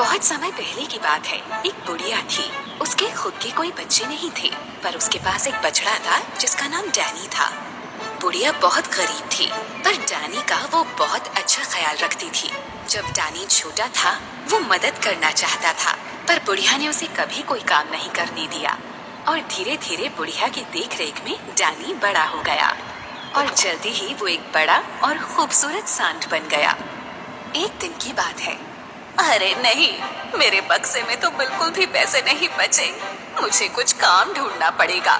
बहुत समय पहले की बात है। एक बुढ़िया थी। उसके खुद के कोई बच्चे नहीं थे, पर उसके पास एक बछड़ा था जिसका नाम डैनी था। बुढ़िया बहुत गरीब थी, पर डैनी का वो बहुत अच्छा ख्याल रखती थी। जब डैनी छोटा था, वो मदद करना चाहता था, पर बुढ़िया ने उसे कभी कोई काम नहीं करने दिया। और धीरे धीरे बुढ़िया की देख रेख में डैनी बड़ा हो गया और जल्दी ही वो एक बड़ा और खूबसूरत सांड बन गया। एक दिन की बात है। अरे नहीं, मेरे बक्से में तो बिल्कुल भी पैसे नहीं बचे। मुझे कुछ काम ढूंढना पड़ेगा,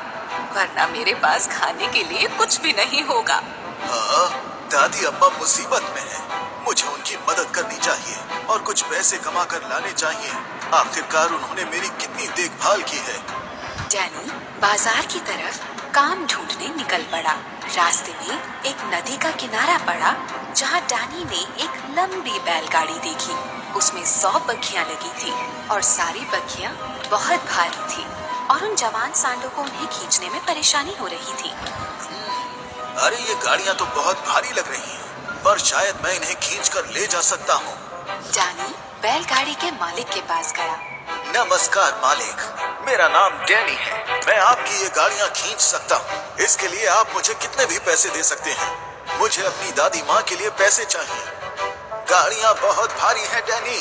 वरना मेरे पास खाने के लिए कुछ भी नहीं होगा। हाँ, दादी अम्मा मुसीबत में हैं। मुझे उनकी मदद करनी चाहिए और कुछ पैसे कमा कर लाने चाहिए। आखिरकार उन्होंने मेरी कितनी देखभाल की है। डैनी बाजार की तरफ काम ढूंढने निकल पड़ा। रास्ते में एक नदी का किनारा पड़ा, जहाँ डैनी ने एक लंबी बैलगाड़ी देखी। उसमें 100 बग्घियां लगी थी और सारी बग्घियां बहुत भारी थी और उन जवान सांडों को उन्हें खींचने में परेशानी हो रही थी। अरे ये गाड़ियाँ तो बहुत भारी लग रही हैं, पर शायद मैं इन्हें खींचकर ले जा सकता हूँ। डैनी बैलगाड़ी के मालिक के पास गया। नमस्कार मालिक, मेरा नाम डैनी है। मैं आपकी ये गाड़ियाँ खींच सकता हूँ। इसके लिए आप मुझे कितने भी पैसे दे सकते हैं। मुझे अपनी दादी माँ के लिए पैसे चाहिए। गाड़ियाँ बहुत भारी हैं डैनी,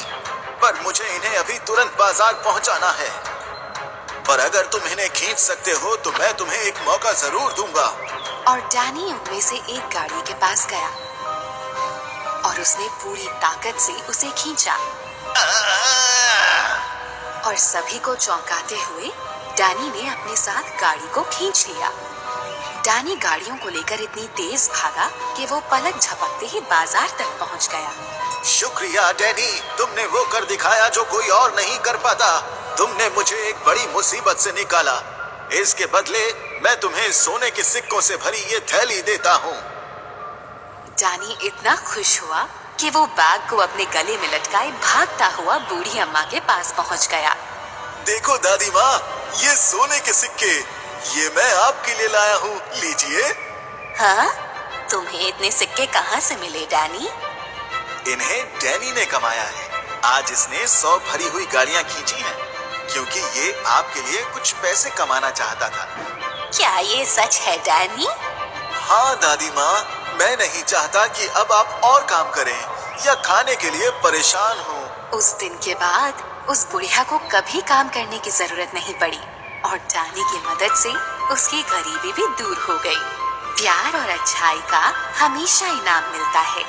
पर मुझे इन्हें अभी तुरंत बाजार पहुँचाना है। पर अगर तुम इन्हें खींच सकते हो तो मैं तुम्हें एक मौका जरूर दूंगा। और डैनी उनमें से एक गाड़ी के पास गया और उसने पूरी ताकत से उसे खींचा और सभी को चौंकाते हुए डैनी ने अपने साथ गाड़ी को खींच लिया। डैनी गाड़ियों को लेकर इतनी तेज भागा कि वो पलक झपकते ही बाजार तक पहुंच गया। शुक्रिया डैनी, तुमने वो कर दिखाया जो कोई और नहीं कर पाता। तुमने मुझे एक बड़ी मुसीबत से निकाला। इसके बदले मैं तुम्हें सोने के सिक्कों से भरी ये थैली देता हूँ। डैनी इतना खुश हुआ कि वो बैग को अपने गले में लटकाए भागता हुआ बूढ़ी अम्मा के पास पहुंच गया। देखो दादी माँ, ये सोने के सिक्के, ये मैं आपके लिए लाया हूँ, लीजिए। हाँ? तुम्हें इतने सिक्के कहाँ से मिले डैनी? इन्हें डैनी ने कमाया है। आज इसने 100 भरी हुई गाड़ियाँ खींची हैं, क्योंकि ये आपके लिए कुछ पैसे कमाना चाहता था। क्या ये सच है डैनी? हाँ दादी माँ, मैं नहीं चाहता कि अब आप और काम करें या खाने के लिए परेशान हो। उस दिन के बाद उस बुढ़िया को कभी काम करने की जरूरत नहीं पड़ी और डैनी की मदद से उसकी गरीबी भी दूर हो गई। प्यार और अच्छाई का हमेशा इनाम मिलता है।